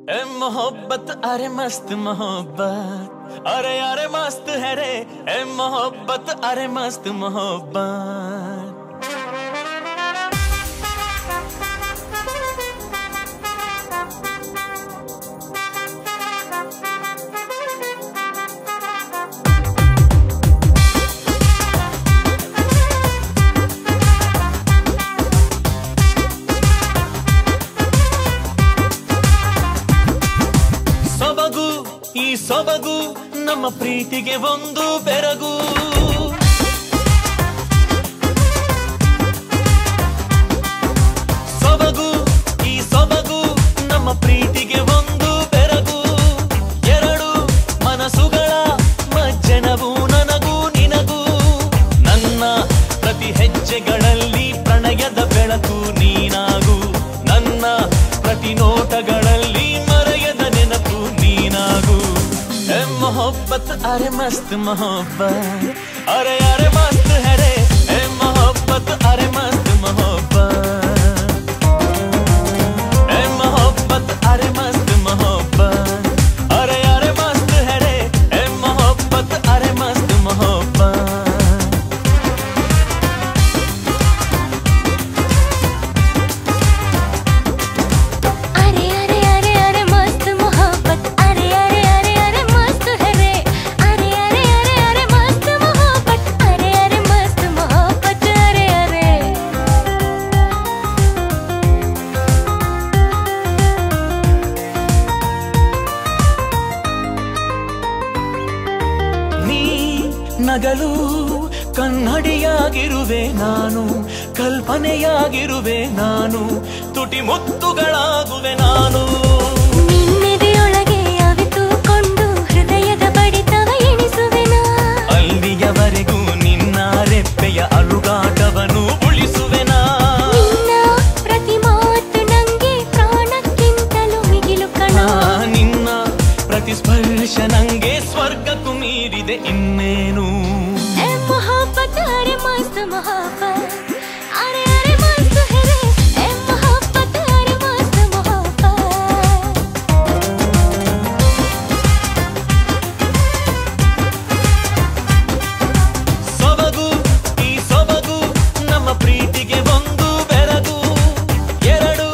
ए मोहब्बत अरे मस्त मोहब्बत, अरे अरे मस्त है रे ए मोहब्बत, अरे मस्त मोहब्बत। ಈ ಸೊಬಗು ನಮ್ಮ ಪ್ರೀತಿಗೆ ಒಂದು ಬೆರಗು, ಸೊಬಗು ಈ ಸೊಬಗು ನಮ್ಮ ಪ್ರೀತಿಗೆ ಒಂದು ಬೆರಗು, ಎರಡು ಮನಸ್ಸುಗಳ ಮಜ್ಜನವು ನನಗೂ ನಿನಗೂ, ನನ್ನ ಪ್ರತಿ ಹೆಜ್ಜೆಗಳಲ್ಲಿ ಪ್ರಣಯದ ಬೆಳಕು ನೀನಾಗು, ನನ್ನ ಪ್ರತಿ ನೋಟಗಳಲ್ಲಿ ಮರೆಯದ ನೆನಪು ನೀನಾಗು। ए मोहब्बत अरे मस्त मोहब्बत, अरे अरे मस्त है रे ए मोहब्बत, अरे मस्त मोहब्बत। ए मोहब्बत अरे मस्त मोहब्बत, अरे अरे मस्त है रे ए मोहब्बत, अरे मस्त मोहब्बत। ನಗಲು ಕನ್ನಡಿಯಾಗಿರುವೆ ನಾನು, ಕಲ್ಪನೆಯಾಗಿರುವೆ ನಾನು, ತುಟಿ ಮುತ್ತುಗಳಾಗುವೆ ನಾನು, ನಿನ್ನೆದೆಯೊಳಗೆ ಅವಿತುಕೊಂಡು ಹೃದಯದ ಬಡಿತವ ಎಣಿಸುವೆನಾ, ಅಲ್ಲಿಯವರೆಗೂ ನಿನ್ನ ರೆಪ್ಪೆಯ ಅಲುಗಾಟವನ್ನು ಉಳಿಸುವೆನಾ, ನಿನ್ನ ಪ್ರತಿ ಮಾತು ನಂಗೆ ಪ್ರಾಣಕ್ಕಿಂತಲೂ ಮಿಗಿಲು ಕಣ, ನಿನ್ನ ಪ್ರತಿ ಸ್ಪರ್ಶ ನಂಗೆ ಸ್ವರ್ಗಕ್ಕೂ ಮೀರಿದೆ ಇನ್ನೇನು। ए मोहब्बत अरे मस्त मोहब्बत, अरे अरे मस्त है रे ए मोहब्बत, अरे मस्त मोहब्बत। ಸೊಬಗು ಈ ಸೊಬಗು ನಮ್ಮ ಪ್ರೀತಿಗೆ ಒಂದು ಬೆರಗು, ಎರಡು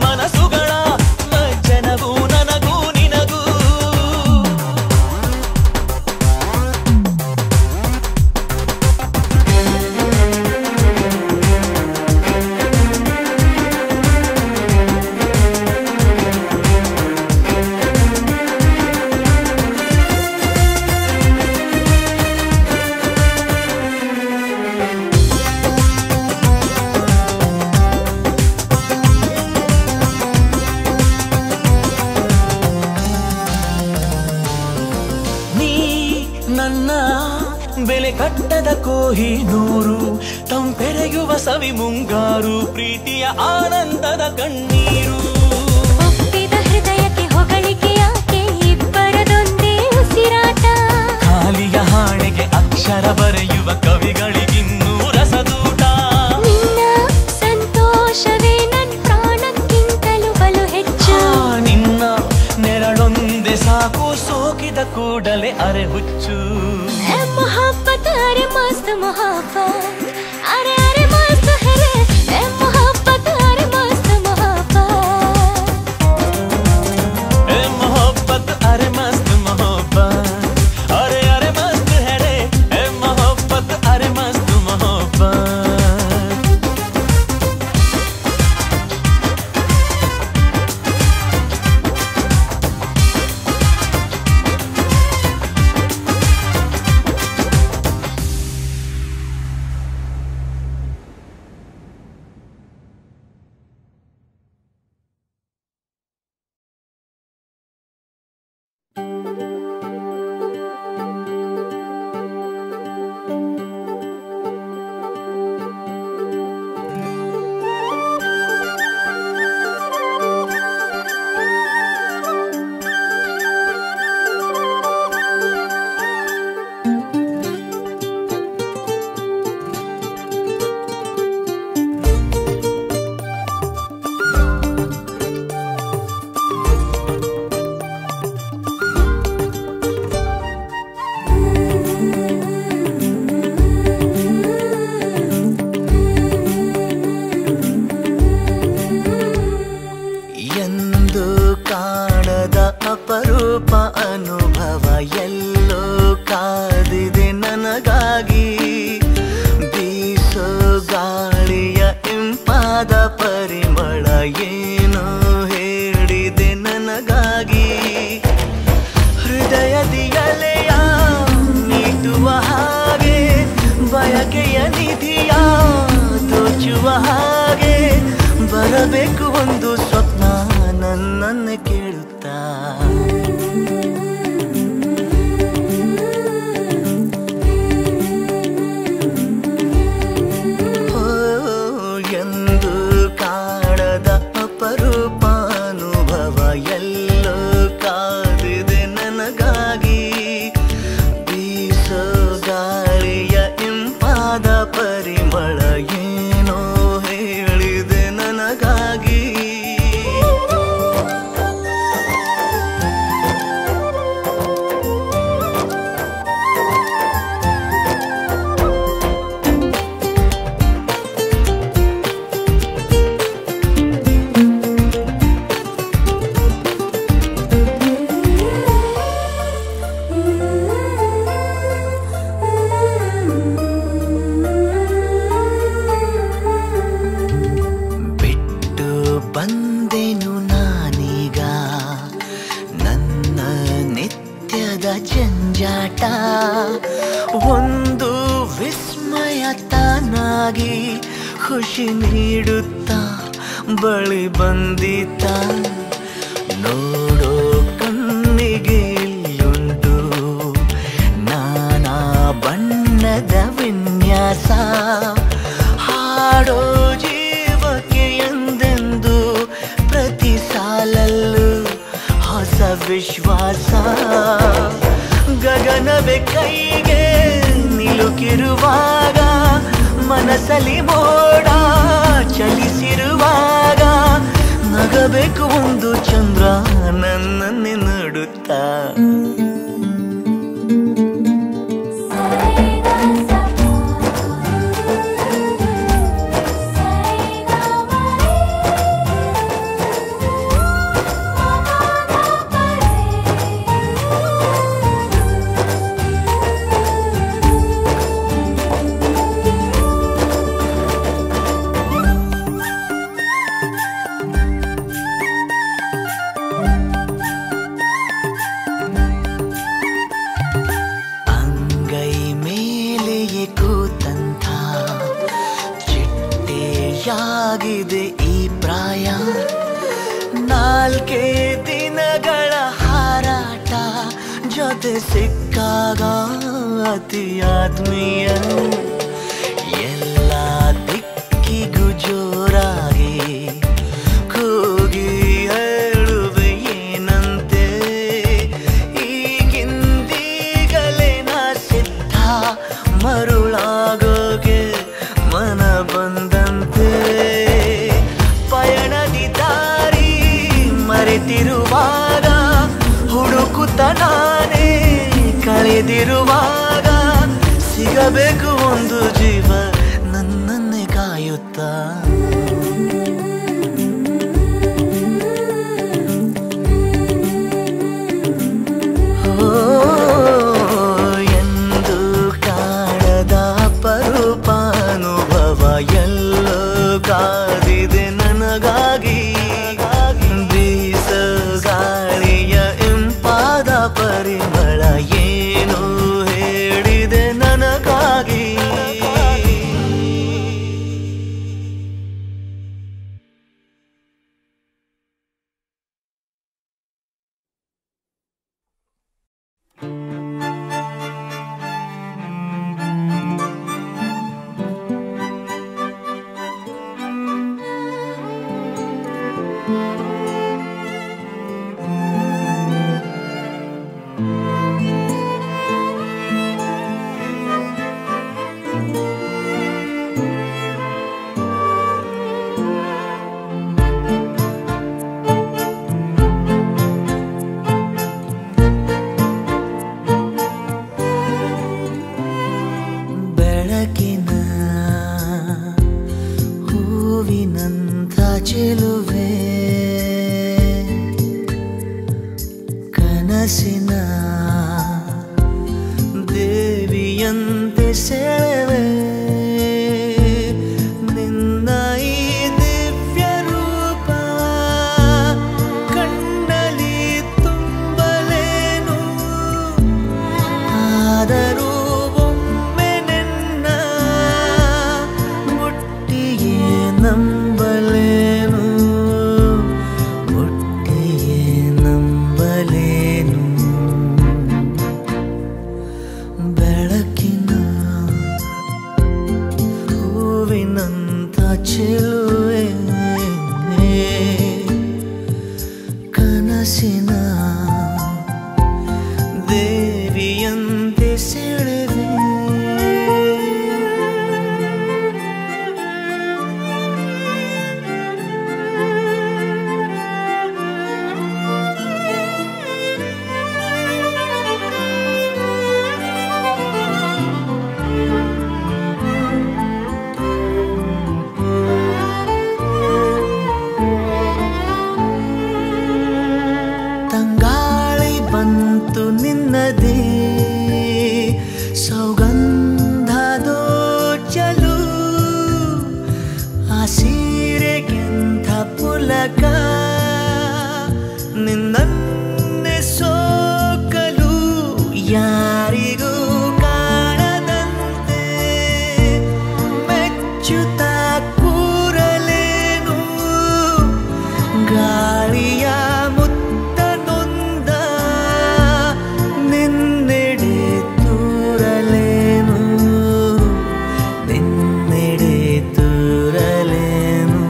ಮನಸ್ಸುಗಳ ಮಜ್ಜನವು ನನಗೂ ನಿನಗೂ, ನನ್ನ ಬೆಲೆ ಕಟ್ಟದ ಕೋಹಿನೂರು, ತಂಪೆರೆಯುವ ಸವಿ ಮುಂಗಾರು, ಪ್ರೀತಿಯ ಆನಂದದ ಕಣ್ಣೀರು, ಒಪ್ಪಿದ ಹೃದಯಕ್ಕೆ ಹೊಗಳಿಕೆ ಯಾಕೆ ಇಬ್ಬರದೊಂದೇ ಉಸಿರಾಟ, ಖಾಲಿಯ ಹಾಳೆಗೆ ಅಕ್ಷರ ಬರೆಯುವ ಕವಿಗಳಿಗಿನ್ನೂ ರಸದೂಟ, ನಿನ್ನ ಸಂತೋಷವೇ ನನ್ನ ಪ್ರಾಣಕ್ಕಿಂತಲೂ ಬಲು ಹೆಚ್ಚು, ನಿನ್ನ ನೆರಳೊಂದೆ ಸಾಕು ಸೋಕಿದ ಕೂಡಲೇ ಅರೆ ಹುಚ್ಚು। ए मोहब्बत अरे मस्त मोहब्बत, अरे अरे मस्त है रे ए मोहब्बत, अरे मस्त मोहब्बत। ए मोहब्बत अरे मस्त मोहब्बत, अरे अरे मस्त है रे ए मोहब्बत, अरे मस्त मोहब्बत। ಎಂದು ಕಾಣದ ಅಪರೂಪ ಅನುಭವ ಎಲ್ಲೋ ಕಾದಿದೆ ನನಗಾಗಿ. ಬೀಸೋ ಗಾಳಿಯ ಇಂಪಾದ ಪರಿಮಳ ಏನೋ ಹೇಳಿದೆ ನನಗಾಗಿ. ಹೃದಯದಿ ಅಲೆಯ ಮೀಟುವ ಹಾಗೆ ಬಯಕೆಯ ನಿಧಿಯ ದೋಚುವ ಹಾಗೆ ಬರಬೇಕು ಒಂದು ಸ್ವಪ್ನ ನನ್ನನ್ನು ಕೇಳುತ್ತಾ. ಎಂದು ಕಾಣದ ಅಪರೂಪ ಅನುಭವ ಎಲ್ಲೋ ಕಾದಿದೆ ನನಗಾಗಿ. ಬೀಸೋ ಗಾಳಿಯ ಇಂಪಾದ ಪರಿಮಳ ಏನೋ ಹೇಳಿದೆ ನನಗಾಗಿ. ಬಂದೆನು ನಾನೀಗ ನನ್ನ ನಿತ್ಯದ ಜಂಜಾಟ. ಒಂದು ವಿಸ್ಮಯ ತಾನಾಗಿ ಖುಷಿ ನೀಡುತ್ತಾ ಬಳಿ ಬಂದಿತ. ನೋಡೋ ಕಣ್ಣಿಗೆ ಇಲ್ಲುಂಟು ನಾನಾ ಬಣ್ಣದ ವಿನ್ಯಾಸ. ಹಾಡೋ ಜೀವಕ್ಕೆ ಎಂದೆಂದು ಪ್ರತಿ ಸಾಲಲ್ಲೂ ಹೊಸ ವಿಶ್ವಾಸ. ಗಗನವೇ ಕೈಗೆ ನಿಲುಕಿರುವಾಗ ಮನಸ್ಸಲ್ಲಿ ಮೋಡ ಚಲಿಸಿರುವಾಗ ನಗಬೇಕು ಒಂದು ಚಂದ್ರ ನನ್ನನ್ನೇ ನೋಡುತ್ತಾ. ಯಾಗಿದೆ ಈ ಪ್ರಾಯ. ನಾಲ್ಕೇ ದಿನಗಳ ಹಾರಾಟ ಜೊತೆ ಸಿಕ್ಕಾಗ ಅತಿ ಆತ್ಮೀಯ. ಎಲ್ಲ ದಿಕ್ಕಿಗೂ ಜೋರಾಗಿ ಕೂಗಿ ಹೇಳುವೆ ಏನಂತೆ. ಈಗಿಂದೀಗಲೇ ನಾ ಸಿದ್ಧ ಮರುಳಾಗೋಗೆ ಮನ ಬಂದಂತೆ. ಪಯಣದಿ ದಾರಿ ಮರೆತಿರುವಾಗ ಹುಡುಕುತ್ತ ನಾನೇ ಕಳೆದಿರುವಾಗ ಸಿಗಬೇಕು ಒಂದು ಜೀವ ನನ್ನನ್ನೇ ಕಾಯುತ್ತಾ. ಎಂದು ಕಾಣದ ಅಪರೂಪ ಅನುಭವ ಎಲ್ಲೋ ಕಾದಿದೆ ನನಗಾಗಿ. ಬೀಸ ಗಾಳಿಯ ಇಂಪಾದ ಪರಿಮಳ ಏನೋ ಹೇಳಿದೆ ನನಗಾಗಿ. ಕನಸಿನ ದೇವಿಯಂತೆ ಸೆಳೆವೆ ನಿನ್ನ ಈ ದಿವ್ಯ ರೂಪ ಕಣ್ಣಲ್ಲಿ ತುಂಬಲೇನು ಆದರೂ ಒಮ್ಮೆ ನಿನ್ನ ಮುಟ್ಟಿಯೇ ನಂಬಲೇನು ಮುಟ್ಟಿಯೇ ನಂಬಲೇನು ಬೆಳಕಿನ ಹೂವಿನಂತ ಚೆಲುವೆ ಕನಸಿನ ದೇವಿಯಂತೆ ಸೆಳೆವೆ ತಂಗಾಳಿ ಬಂತು ನಿನ್ನದೇ ಸೌಗಂಧದೋ ಚಲು ಆ ಸೀರೆಗೆಂಥ ಪುಲಕ ನಿನ್ನನ್ನೇ ಸೋಕಲು ಯಾರಿಗೂ ಕಾಣದಂತೆ ಮೆಚ್ಚುತ್ತಾ ಕೂರಲೇನು ಗಾಳಿಯ ಮುತ್ತನೊಂದ ನಿನ್ನೆಡೆ ತೂರಲೇನು ನಿನ್ನೆಡೆ ತೂರಲೇನು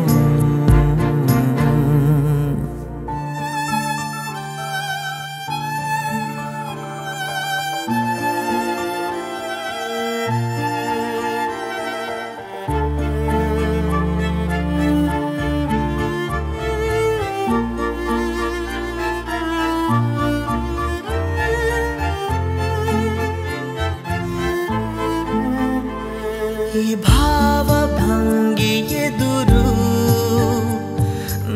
ಈ ಭಾವಭಂಗಿ ಎದುರು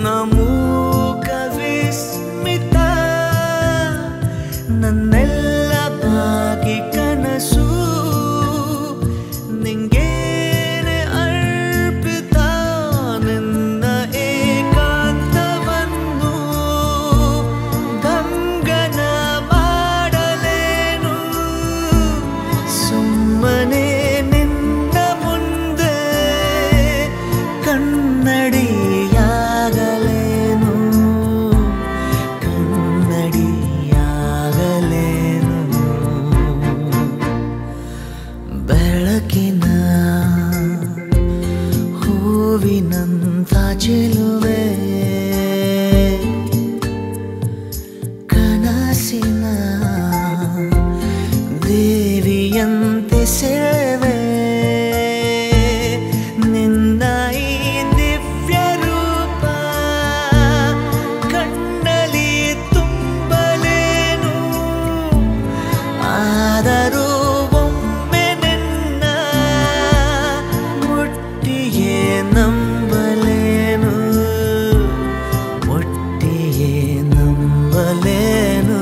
ನಮೂಕ ವಿಸ್ಮಿತ ನನ್ನೆಲ್ಲ ಬಾಗಿ ಕನಸು ನಿಂಗೇನೆ ಅರ್ಪಿತ ನಿನ್ನ ಏಕಾಂತವನ್ನು ಗಂಗನ ಮಾಡಲೇನು ಸುಮ್ಮನೆ ನಿನ್ನ ಮುಂದೆ ಕನ್ನಡಿಯಾಗಲೇನು ಕನ್ನಡಿಯಾಗಲೇನು ಬೆಳಕಿನ ಹೂವಿನಂತ ಚೆಲುವೆ ಕನಸಿನ ದೇವಿಯಂತೆ ಸೆಳೆವೆ ನಿನ್ನ ಈ ದಿವ್ಯ ರೂಪ ಕಣ್ಣಲ್ಲಿ ತುಂಬಲೇನು ಆದರೂ ಒಮ್ಮೆ ನಿನ್ನ ಮುಟ್ಟಿಯೇ ನಂಬಲೇನು ಮುಟ್ಟಿಯೇ ನಂಬಲೇನು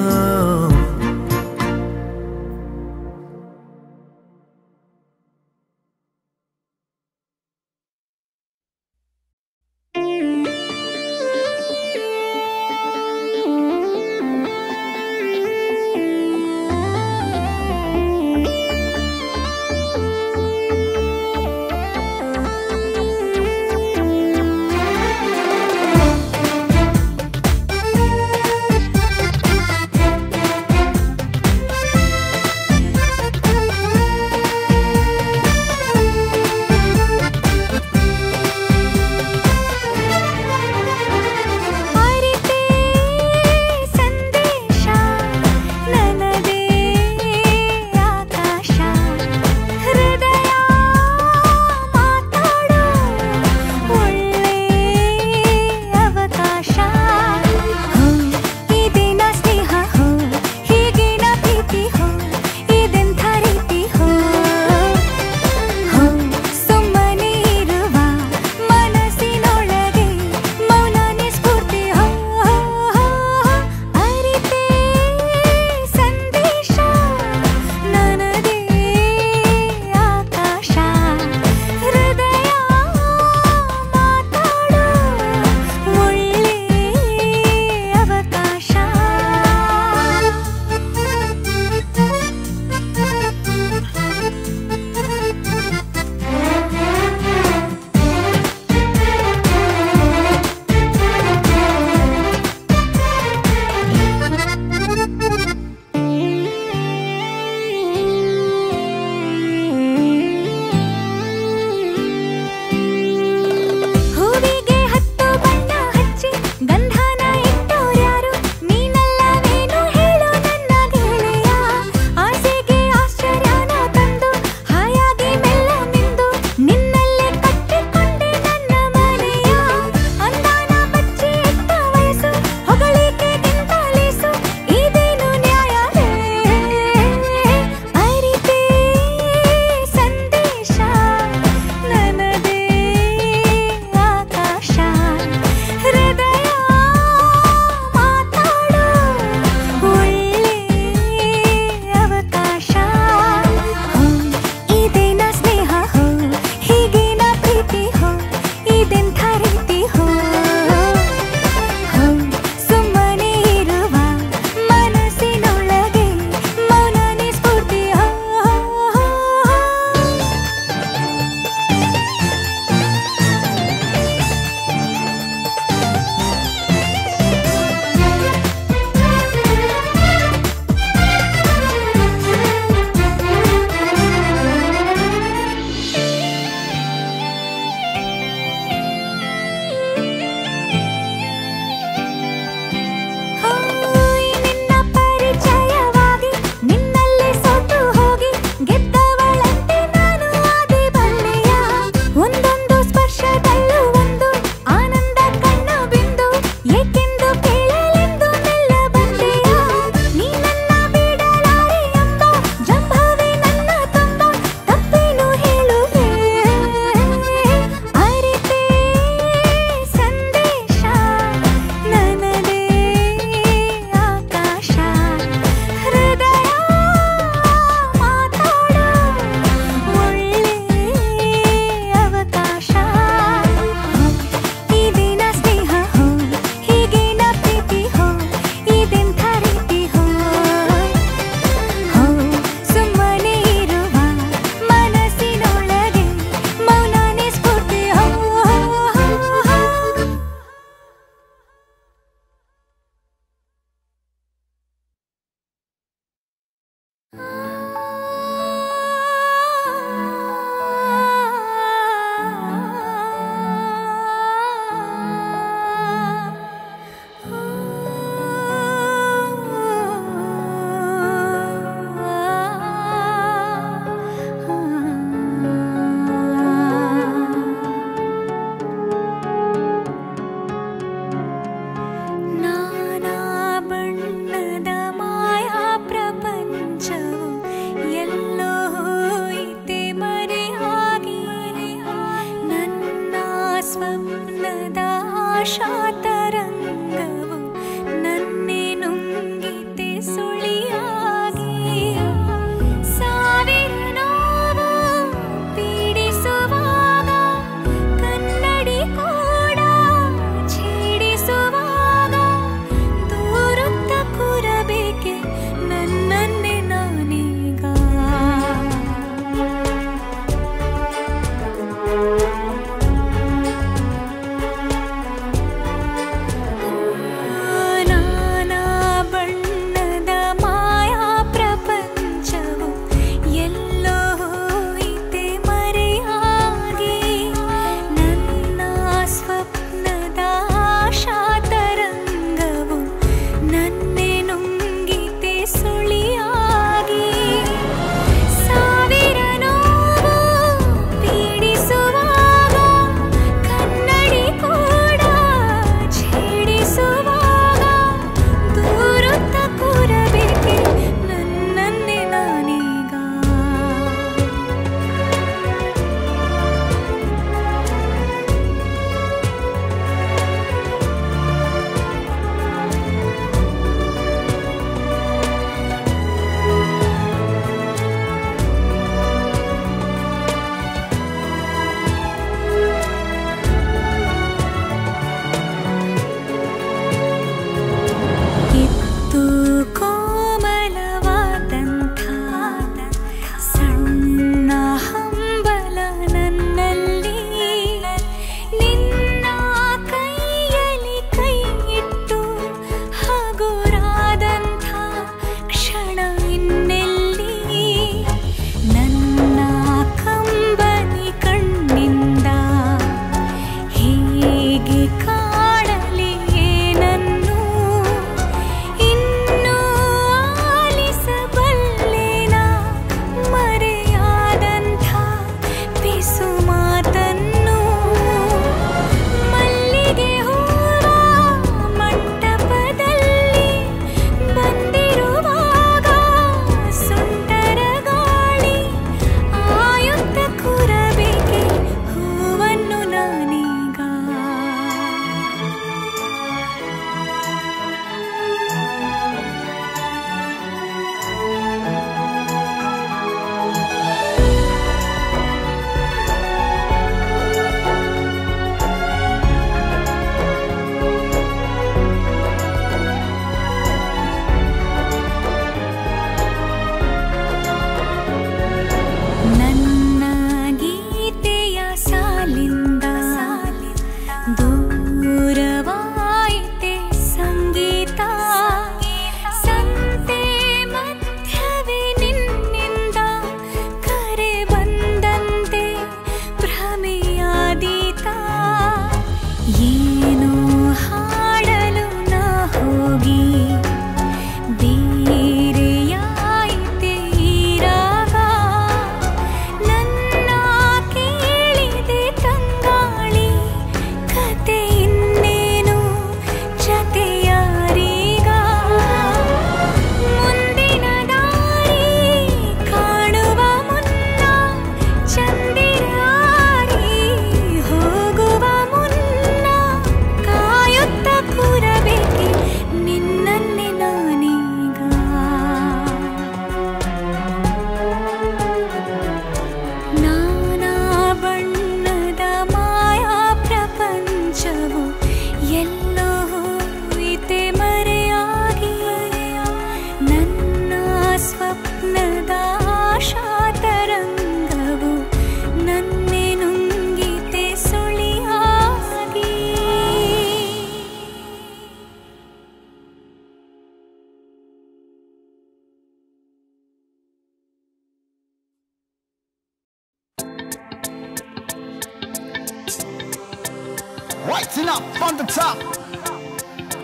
Lighten up on the top.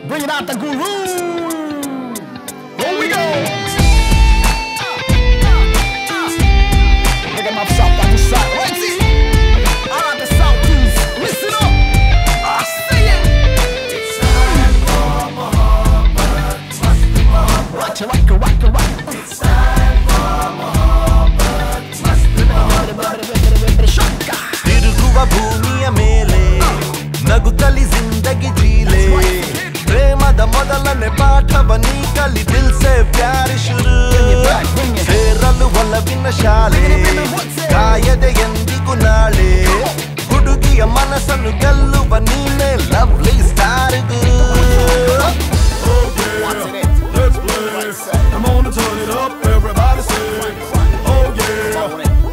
Bring it out the guru. Here we go. Look at my south on the side. Right see. All right, the south please. Listen up. I say it. It's time for Mohabbat. Mast Mohabbat. Rock it, rock. It's time for Mohabbat. Mast Mohabbat. ತಿರುಗುವ ಭೂಮಿಯ ಮೇಲೆ ನಗುತ್ತಲಿ ಜಿಂದಗಿ ಜೀಲೆ ಪ್ರೇಮದ ಮೊದಲನೇ ಪಾಠವ ನೀ ಕಲಿ ದಿಲ್ ಸೆ ಪ್ಯಾರಿ ಶುರು ಸೇರಲು ಒಲವಿನ ಶಾಲೆ ಕಾಯದೆ ಎಂದಿಗೂ ನಾಳೆ ಹುಡುಗಿಯ ಮನಸ್ಸನ್ನು ಗೆಲ್ಲುವ ನೀನೆ lovely star Guru Let's play. Come on and turn it up, everybody say. Oh yeah,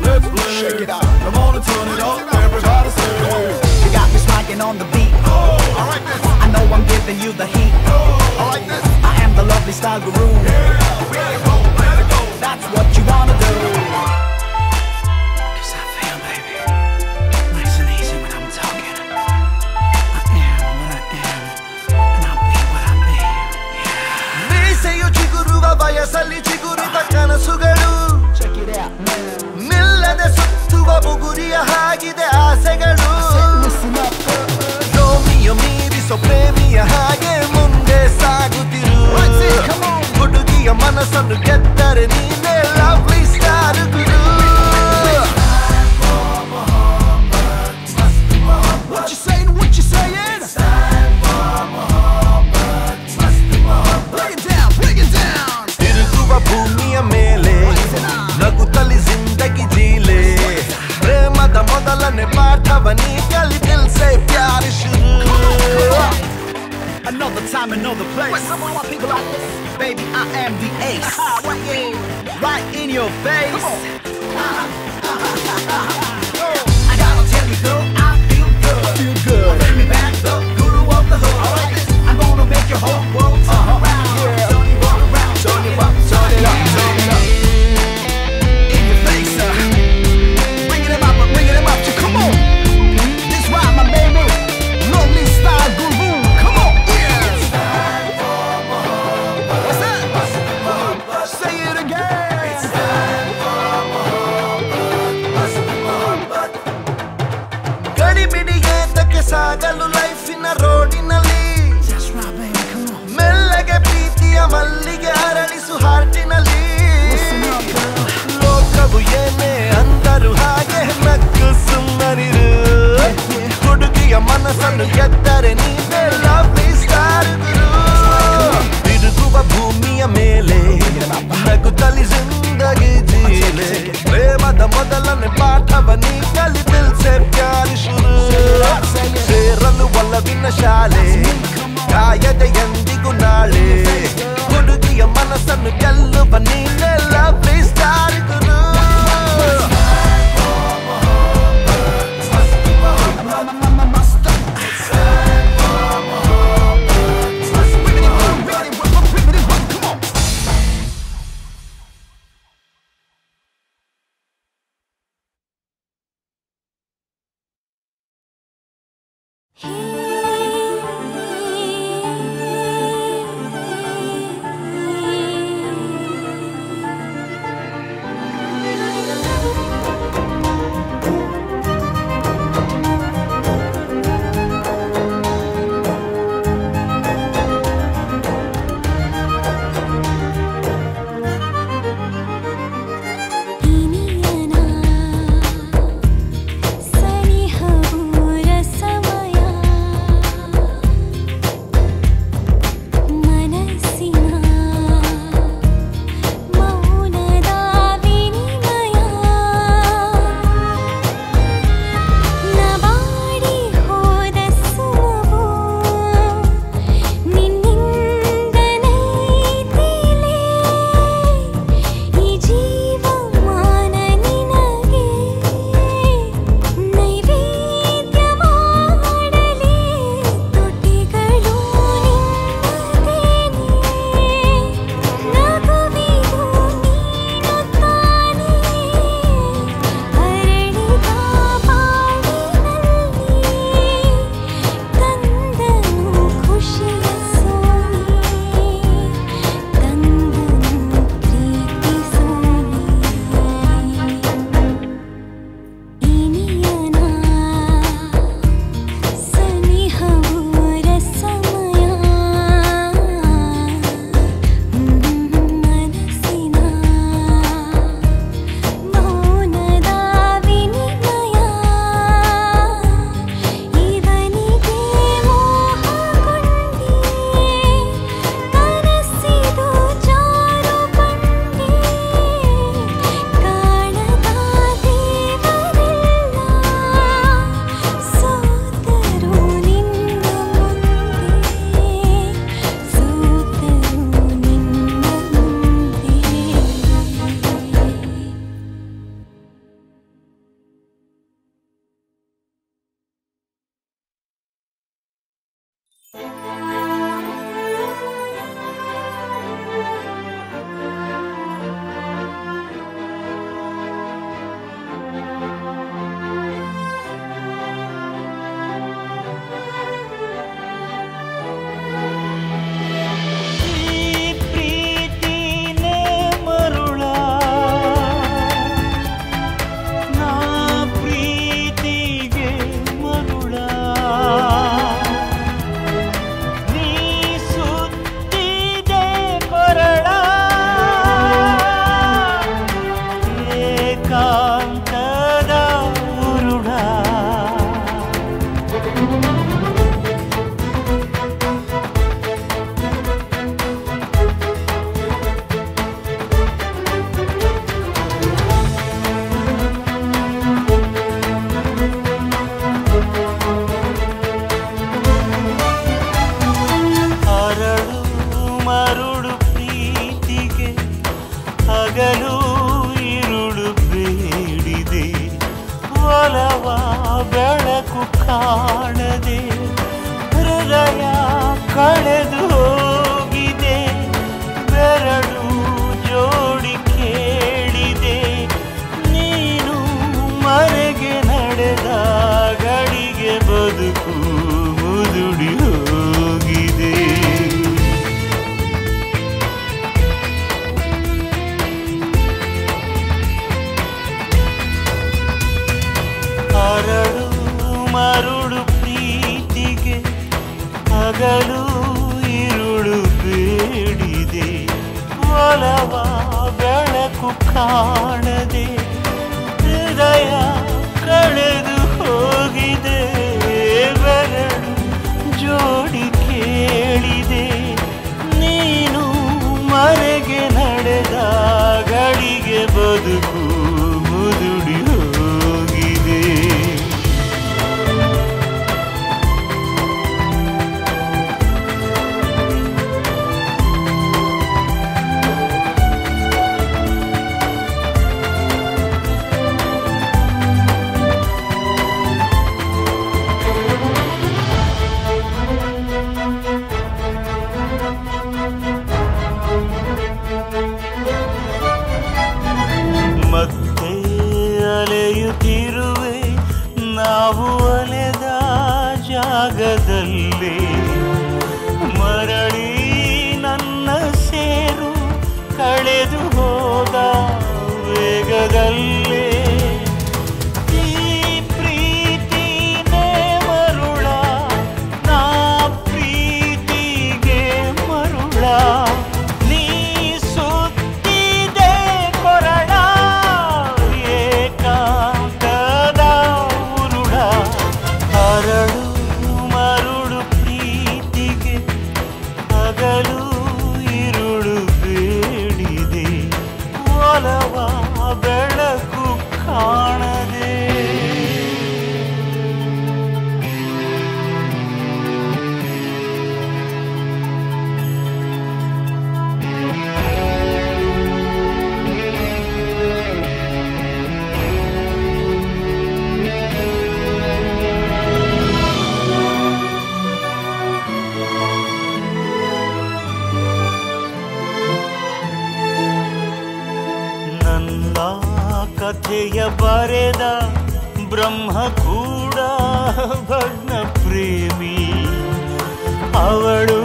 let's play. Shake it out. Come on and turn it up, everybody say. You got me swagging on the beat. Oh, I like this. I know I'm giving you the heat. Oh, I like this. I am the lovely style guru. Yeah, let it go, let it go. That's what you wanna do. 'Cause I feel, baby, nice and easy when I'm talking. I am what I am, and I'll be what I be. Yeah. ಮೀಸೆಯು ಚಿಗುರುವ ವಯಸ್ಸಲ್ಲಿ ಚಿಗುರಿದ ಕನಸುಗಳು ನಿಲ್ಲದೆ ಸುತ್ತುವ ಬುಗುರಿಯ ಹಾಗಿದೆ ಆಸೆಗಳು Romeo ಮೀರಿಸೋ ಪ್ರೇಮಿಯ ಹಾಗೆ ಮುಂದೆ ಸಾಗುತ್ತಿರು ಹುಡುಗಿಯ ಮನಸ್ಸನ್ನು ಗೆದ್ದರೆ ನೀನೇ lovely star Guru What you saying? What you saying? Break it down, break it down. ತಿರುಗುವ ಭೂಮಿಯ ಮೇಲೆ ನಗುತ್ತಲಿ ಜಿಂದಗಿ ಜೀಲೆ ಪ್ರೇಮದ ಮೊದಲನೇ ಪಾಠವ ನೀ ಕಲಿ ದಿಲ್ ಸೆ ಪ್ಯಾರ್ ಶುರು Another time, another place. Where's some of my people like this? Baby, I am the ace. Right in your face. I gotta tell you, girl, I feel good. Feel good. Bring me back, the guru of the hood. I like this. I'm gonna make your whole world turn around. Yeah. Turn you all around. Turn you up, turn it up, turn it up. In your face, bring it up, bring it up. So come on. This ride, my baby. Lovely style guru. Come on. Yeah. What's that? Say it again. It's time for ಹಗಲು ಇರುಳು ಬೇಡಿದೆ ಒಲವ ಬೆಳಕು ಕಾಣದೆ ಹೃದಯ ಕಳೆದು ಹೋಗಿದೆ ಬೆರಳು ಜೋಡಿ ಕೇಳಿದೆ ನೀನು ಮರೆಗೆ ನಡೆದ ಗಡಿಗೆ ಬದುಕು ಮುದುಡಿ ಹೋಗಿದೆ ಅರಳು ಮರುಳು ಪ್ರೀತಿಗೆ ಹಗಲು ಇರುಳು ಬೇಡಿದೆ ಒಲವ ಬೆಳಕು ಕಾಣದೆ ಹೃದಯ ಕಳೆದು ಹೋಗಿದೆ ಬೆರಳು ಜೋಡಿ ಕೇಳಿದೆ ನೀನು ಮರೆಗೆ ನಡೆದ ಗಡಿಗೆ ಬದುಕು ಮುದುಡಿ ಹೋಗಿದೆ ಮತ್ತೆ ಅಲೆಯುತ್ತಿರುವೆ ನಾವು ಅಲೆದ ಜಾಗದಲ್ಲಿ ಮರಳಿ ನನ್ನ ಸೇರು ಕಳೆದು ಹೋದ ವೇಗದಲ್ಲೇ ಈ ಪ್ರೀತಿನೇ ಮರುಳ ನಾ ಪ್ರೀತಿಗೆ ಮರುಳ ನೀ ಸುತ್ತಿದೆ ಕೊರಳ ಏಕಾಂತದ ಉರುಳ ಅರಳು ಮರುಳು ಪ್ರೀತಿಗೆ ಹಗಲು ಇರುಳು ಬೇಡಿದೆ ಒಲವ ಬೆಳಕು ಕಾಣದೆ ನನ್ನ ಕಥೆಯ ಬರೆದ ಬ್ರಹ್ಮ ಕೂಡ ಭಗ್ನ ಪ್ರೇಮಿ ಅವಳು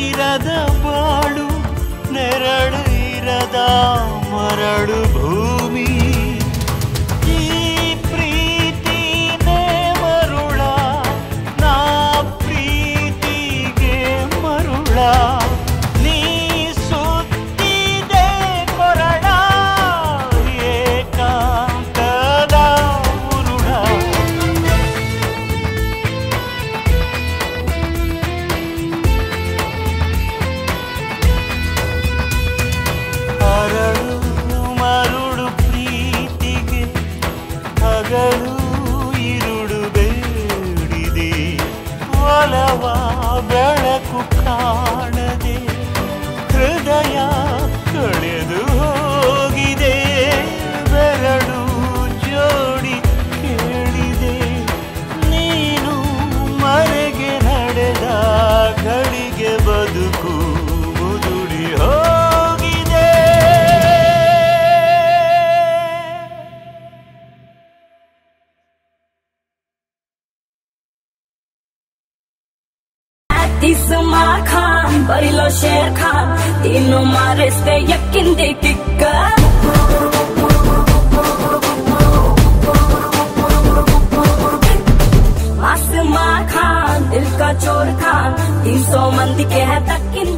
ಇರದ ಬಾಳು ನೆರಳು ಇರದ ಮರಳು ಭೂಮಿ ಈ ಪ್ರೀತಿನೇ ಮರುಳ ನಾ ಪ್ರೀತಿಗೆ ಮರುಳ ನೀ ಸುತ್ತಿದೆ ಕೊರಳ ಏಕಾಂತದ ಉರುಳ ಅರಳು ಮರುಳು ಪ್ರೀತಿಗೆ ಹಗಲು ಇರುಳು ಬೇಡಿದೆ ಒಲವ ಬೆಳಕು ಕಾಣದೆ ಹೃದಯ ಕಳೆದು ಹೋಗಿದೆ ಬೆರಳು ಜೋಡಿ ಕೇಳಿದೆ ನೀನು ಮರೆಗೆ ನಡೆದ ಗಳಿಗೆ ಬದುಕು ಮುದುಡಿ ಹೋಗಿದೆ Ismail Khan, Barilo Sher Khan, तीनों मारे से यकीन दे टिक्का आसमां खान दिल का चोर खान 300 मंदी के है तकिन